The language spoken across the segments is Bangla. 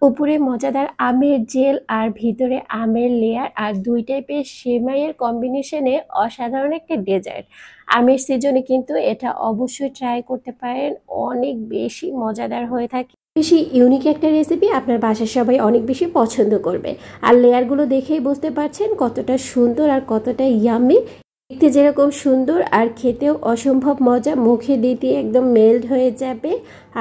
উপরে মজাদার আমের জেল আর ভিতরে আমের লেয়ার আর দুই টাইপের সেমাইয়ের কম্বিনেশনে অসাধারণ একটা ডেজার্ট। আমের সিজনে কিন্তু এটা অবশ্যই ট্রাই করতে পারেন, অনেক বেশি মজাদার হয়ে থাকে। বেশি ইউনিক একটা রেসিপি, আপনার বাসার সবাই অনেক বেশি পছন্দ করবে। আর লেয়ারগুলো দেখেই বুঝতে পারছেন কতটা সুন্দর আর কতটা ইয়াম্মি। দেখতে যেরকম সুন্দর আর খেতেও অসম্ভব মজা, মুখে দিতে একদম মেল্ট হয়ে যাবে।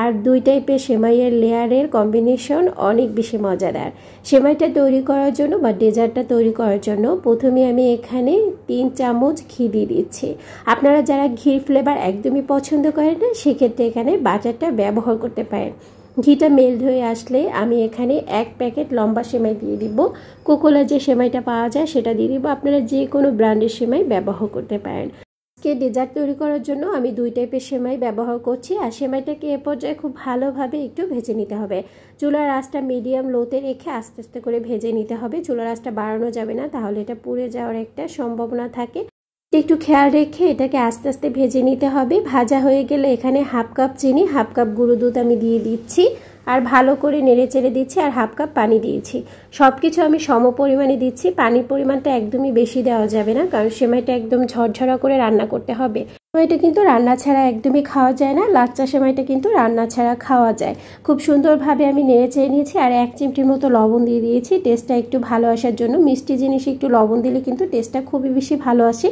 আর দুই টাইপের সেমাইয়ের লেয়ারের কম্বিনেশন অনেক বেশি মজাদার। সেমাইটা তৈরি করার জন্য বা ডেজার্টটা তৈরি করার জন্য প্রথমে আমি এখানে 3 চামচ ঘি দিয়ে দিচ্ছি। আপনারা যারা ঘির ফ্লেভার একদমই পছন্দ করেন না, সেক্ষেত্রে এখানে বাটারটা ব্যবহার করতে পারেন। ঘিটা মেল্ট হয়ে আসলে আমি এখানে 1 প্যাকেট লম্বা সেমাই দিয়ে দিব। কোকোলার যে সেমাইটা পাওয়া যায় সেটা দিয়ে দিব, আপনারা যে কোনো ব্র্যান্ডের সেমাই ব্যবহার করতে পারেন। আজকে ডেজার্ট তৈরি করার জন্য আমি দুই টাইপের সেমাই ব্যবহার করছি। আর সেমাইটাকে এ পর্যায়ে খুব ভালোভাবে একটু ভেজে নিতে হবে। চুলার আঁচটা মিডিয়াম লোতে রেখে আস্তে আস্তে করে ভেজে নিতে হবে। চুলার আঁচটা বাড়ানো যাবে না, তাহলে এটা পুড়ে যাওয়ার একটা সম্ভাবনা থাকে। একটু খেয়াল রেখে এটাকে আস্তে আস্তে ভেজে নিতে হবে। ভাজা হয়ে গেলে এখানে 1/2 কাপ চিনি, 1/2 কাপ গুঁড়ো দুধ আমি দিয়ে দিচ্ছি আর ভালো করে নেড়ে চেড়ে দিচ্ছি। আর 1/2 কাপ পানি দিয়েছি। সব কিছু আমি সম পরিমাণে দিচ্ছি। পানির পরিমাণটা একদমই বেশি দেওয়া যাবে না, কারণ সেমাইটা একদম ঝরঝরা করে রান্না করতে হবে। সেমাইটা কিন্তু রান্না ছাড়া একদমই খাওয়া যায় না, লাচ্চা সেমাইটা কিন্তু রান্না ছাড়া খাওয়া যায়। খুব সুন্দরভাবে আমি নেড়ে চেড়ে নিয়েছি আর 1 চিমটির মতো লবণ দিয়ে দিয়েছি টেস্টটা একটু ভালো আসার জন্য। মিষ্টি জিনিসে একটু লবণ দিলে কিন্তু টেস্টটা খুবই বেশি ভালো আসে।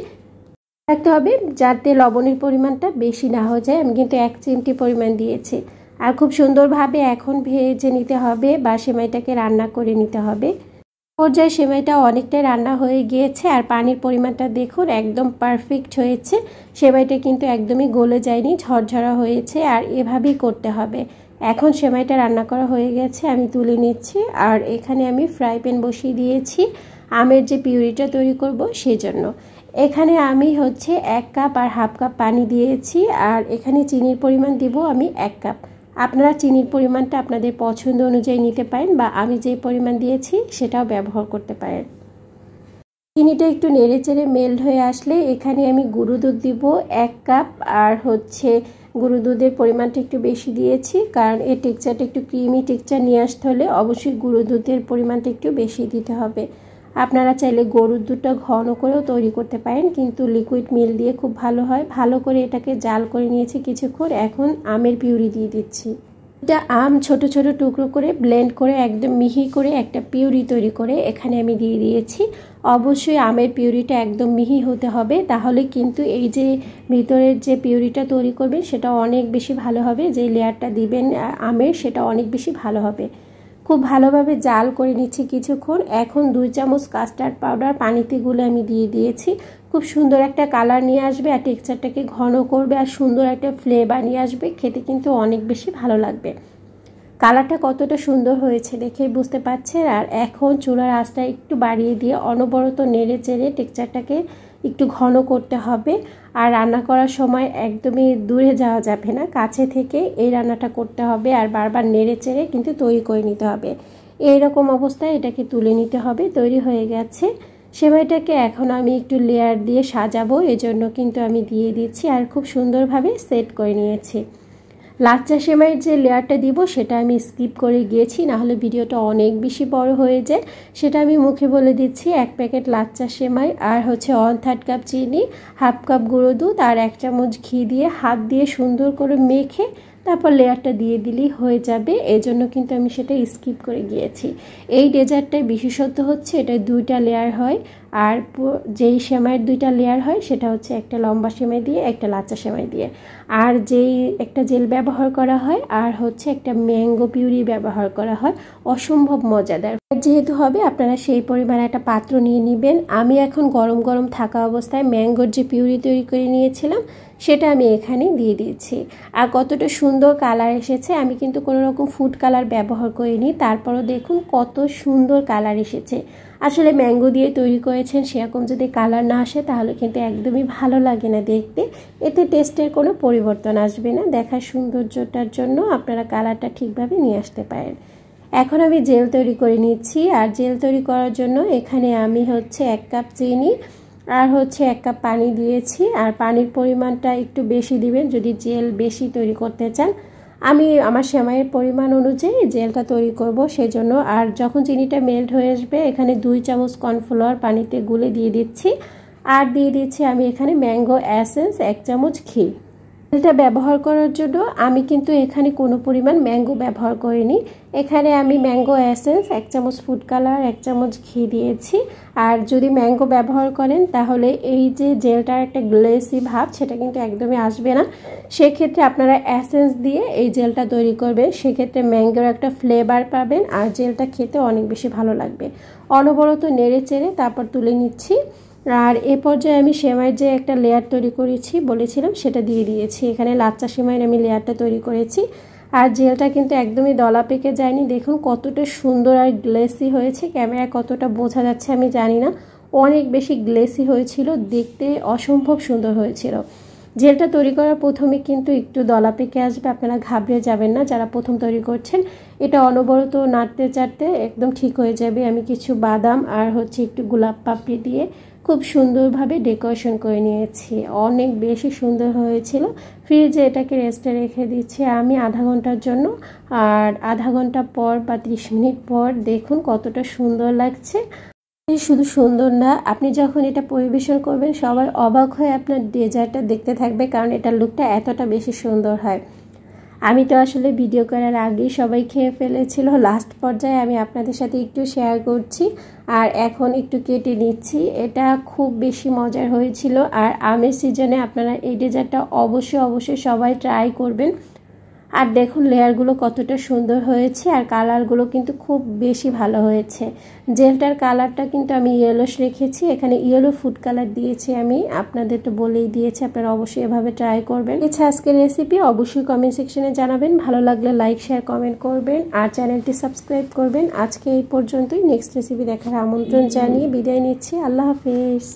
রাখতে হবে যাতে লবণের পরিমাণটা বেশি না হয়ে যায়। আমি কিন্তু 1 চিমটি পরিমাণ দিয়েছি। আর খুব সুন্দরভাবে এখন ভেজে নিতে হবে বা সেমাইটাকে রান্না করে নিতে হবে। পর্যায়ে সেমাইটা অনেকটাই রান্না হয়ে গিয়েছে আর পানির পরিমাণটা দেখুন একদম পারফেক্ট হয়েছে। সেমাইটা কিন্তু একদমই গলে যায়নি, ঝরঝরা হয়েছে। আর এভাবেই করতে হবে। এখন সেমাইটা রান্না করা হয়ে গেছে, আমি তুলে নিচ্ছি। আর এখানে আমি ফ্রাই প্যান বসিয়ে দিয়েছি আমের যে পিউরিটা তৈরি করব সেজন্য। এখানে আমি 1 কাপ আর 1/2 কাপ পানি দিয়েছি। আর এখানে চিনির পরিমাণ দিব আমি 1 কাপ। আপনারা চিনির পরিমাণটা আপনাদের পছন্দ অনুযায়ী নিতে পারেন বা আমি যে পরিমাণ দিয়েছি সেটাও ব্যবহার করতে পারেন। চিনিটা একটু নেড়ে চেড়ে মেল্ট হয়ে আসলে এখানে আমি গুঁড়ো দুধ দিব 1 কাপ। আর গুঁড়ো দুধের পরিমাণটা একটু বেশি দিয়েছি, কারণ এই টেক্সচারটা একটু ক্রিমি টেক্সচার নিয়ে আসতে হলে অবশ্যই গুঁড়ো দুধের পরিমাণটা একটু বেশি দিতে হবে। আপনারা চাইলে গরুর দুধটা ঘন করেও তৈরি করতে পারেন, কিন্তু লিকুইড মিল্ক দিয়ে খুব ভালো হয়। ভালো করে এটাকে জাল করে নিয়েছি কিছুক্ষণ। এখন আমের পিউরি দিয়ে দিচ্ছি। এটা আম ছোট ছোট টুকরো করে ব্লেন্ড করে একদম মিহি করে একটা পিউরি তৈরি করে এখানে আমি দিয়ে দিয়েছি। অবশ্যই আমের পিউরিটা একদম মিহি হতে হবে, তাহলে কিন্তু এই যে ভিতরের যে পিউরিটা তৈরি করবেন সেটা অনেক বেশি ভালো হবে। যে লেয়ারটা দিবেন আমের সেটা অনেক বেশি ভালো হবে। খুব ভালোভাবে জাল করে নিচ্ছি কিছুক্ষণ। এখন 2 চামচ কাস্টার্ড পাউডার পানিতে গুলে আমি দিয়ে দিয়েছি। খুব সুন্দর একটা কালার নিয়ে আসবে আর টেক্সচারটাকে ঘন করবে আর সুন্দর একটা ফ্লেভার নিয়ে আসবে। খেতে কিন্তু অনেক বেশি ভালো লাগবে। কালারটা কতটা সুন্দর হয়েছে দেখেই বুঝতে পারছেন। আর এখন চুলার আঁচটা একটু বাড়িয়ে দিয়ে অনবরত নেড়ে চেড়ে টেক্সচারটাকে একটু ঘন করতে হবে। আর রান্না করার সময় একদমই দূরে যাওয়া যাবে না, কাছে থেকে এই রান্নাটা করতে হবে। আর বারবার নেড়ে চেড়ে কিন্তু তৈরি করে নিতে হবে। এইরকম অবস্থায় এটাকে তুলে নিতে হবে। তৈরি হয়ে গেছে। সেমাইটাকে এখন আমি একটু লেয়ার দিয়ে সাজাবো, এজন্য কিন্তু আমি দিয়ে দিচ্ছি আর খুব সুন্দরভাবে সেট করে নিয়েছি। লাচ্চা সেমাইয়ের যে লেয়ারটা দিব সেটা আমি স্কিপ করে গিয়েছি, নাহলে ভিডিওটা অনেক বেশি বড় হয়ে যায়। সেটা আমি মুখে বলে দিচ্ছি। 1 প্যাকেট লাচ্চা সেমাই আর 1/3 কাপ চিনি, 1/2 কাপ গুঁড়ো দুধ আর 1 চামচ ঘি দিয়ে হাত দিয়ে সুন্দর করে মেখে তারপর লেয়ারটা দিয়ে দিলেই হয়ে যাবে। এই জন্য কিন্তু আমি সেটা স্কিপ করে গিয়েছি। এই ডেজার্টটার বিশেষত্ব হচ্ছে এটা 2টা লেয়ার হয়। আর যেই সেমাইয়ের 2টা লেয়ার হয় সেটা হচ্ছে একটা লম্বা সেমাই দিয়ে একটা লাচ্চা সেমাই দিয়ে। আর যেই একটা জেল ব্যবহার করা হয় আর একটা ম্যাঙ্গো পিউরি ব্যবহার করা হয়, অসম্ভব মজাদার। যেহেতু হবে আপনারা সেই পরিমাণে একটা পাত্র নিয়ে নেবেন। আমি এখন গরম গরম থাকা অবস্থায় ম্যাঙ্গোর যে পিউরি তৈরি করে নিয়েছিলাম সেটা আমি এখানে দিয়ে দিয়েছি। আর কতটা সুন্দর কালার এসেছে। আমি কিন্তু কোনো রকম ফুড কালার ব্যবহার করিনি, তারপরও দেখুন কত সুন্দর কালার এসেছে। আসলে ম্যাঙ্গো দিয়ে তৈরি করেছেন, সেরকম যদি কালার না আসে তাহলে কিন্তু একদমই ভালো লাগে না দেখতে। এতে টেস্টের কোনো পরিবর্তন আসবে না। দেখার সৌন্দর্যটার জন্য আপনারা কালারটা ঠিকভাবে নিয়ে আসতে পারেন। এখন আমি জেল তৈরি করে নিচ্ছি। আর জেল তৈরি করার জন্য এখানে আমি 1 কাপ চিনি আর 1 কাপ পানি দিয়েছি। আর পানির পরিমাণটা একটু বেশি দিবেন যদি জেল বেশি তৈরি করতে চান। আমি আমার সেমাইয়ের পরিমাণ অনুযায়ী জেলটা তৈরি করব সেজন্য। আর যখন চিনিটা মেল্ট হয়ে আসবে এখানে 2 চামচ কর্নফ্লাওয়ার পানিতে গুলে দিয়ে দিচ্ছি। আর দিয়ে দিচ্ছি আমি এখানে ম্যাঙ্গো এসেন্স 1 চামচ ঘি। এটা ব্যবহার করার জন্য আমি কিন্তু এখানে কোনো পরিমাণ ম্যাঙ্গো ব্যবহার করিনি। এখানে আমি ম্যাঙ্গো এসেন্স 1 চামচ, ফুড কালার 1 চামচ, ঘি দিয়েছি। আর যদি ম্যাঙ্গো ব্যবহার করেন তাহলে এই যে জেলটার একটা গ্লেসি ভাব সেটা কিন্তু একদমই আসবে না। সেক্ষেত্রে আপনারা এসেন্স দিয়ে এই জেলটা তৈরি করবেন, সেক্ষেত্রে ম্যাঙ্গোর একটা ফ্লেভার পাবেন আর জেলটা খেতে অনেক বেশি ভালো লাগবে। অনবরত নেড়ে চেড়ে তারপর তুলে নিচ্ছি। আর এ পর্যায়ে আমি সেমাইয়ের যে একটা লেয়ার তৈরি করেছি বলেছিলাম সেটা দিয়ে দিয়েছি। এখানে লাচ্চা সেমাইয়ের আমি লেয়ারটা তৈরি করেছি। আর জেলটা কিন্তু একদমই দলা পেকে যায়নি। দেখুন কতটা সুন্দর আর গ্লেসি হয়েছে। ক্যামেরায় কতটা বোঝা যাচ্ছে আমি জানি না, অনেক বেশি গ্লেসি হয়েছিল, দেখতে অসম্ভব সুন্দর হয়েছিল। জেলটা তৈরি করার প্রথমে কিন্তু একটু দলা পেকে আসবে, আপনারা ঘাবড়ে যাবেন না যারা প্রথম তৈরি করছেন। এটা অনবরত নাড়তে চাড়তে একদম ঠিক হয়ে যাবে। আমি কিছু বাদাম আর একটু গোলাপ পাপড়ি দিয়ে খুব সুন্দরভাবে ডেকোরেশন করে নিয়েছি, অনেক বেশি সুন্দর হয়েছিল। ফ্রিজে এটাকে রেস্টে রেখে দিচ্ছি আমি আধা ঘন্টার জন্য। আর আধা ঘন্টা পর বা 30 মিনিট পর দেখুন কতটা সুন্দর লাগছে। শুধু সুন্দর না, আপনি যখন এটা পরিবেশন করবেন সবাই অবাক হয়ে আপনার ডেজার্টটা দেখতে থাকবে, কারণ এটার লুকটা এতটা বেশি সুন্দর হয়। আমি তো আসলে ভিডিও করার আগেই সবাই খেয়ে ফেলেছিল, লাস্ট পর্যায়ে আমি আপনাদের সাথে একটু শেয়ার করছি আর এখন একটু কেটে নিচ্ছি। এটা খুব বেশি মজার হয়েছিল। আর আমের সিজনে আপনারা এই ডেজার্টটা অবশ্যই সবাই ট্রাই করবেন। আর দেখুন লেয়ারগুলো কতটা সুন্দর হয়েছে আর কালারগুলো কিন্তু খুব বেশি ভালো হয়েছে। জেলটার কালারটা কিন্তু আমি ইয়েলোস রেখেছি, এখানে ইয়েলো ফুড কালার দিয়েছি আমি, আপনাদের তো বলেই দিয়েছি, আপনারা অবশ্যই এভাবে ট্রাই করবেন। আচ্ছা, আজকের রেসিপি অবশ্যই কমেন্ট সেকশনে জানাবেন, ভালো লাগলে লাইক শেয়ার কমেন্ট করবেন আর চ্যানেলটি সাবস্ক্রাইব করবেন। আজকে এই পর্যন্তই, নেক্সট রেসিপি দেখার আমন্ত্রণ জানিয়ে বিদায় নিচ্ছি। আল্লাহ হাফেজ।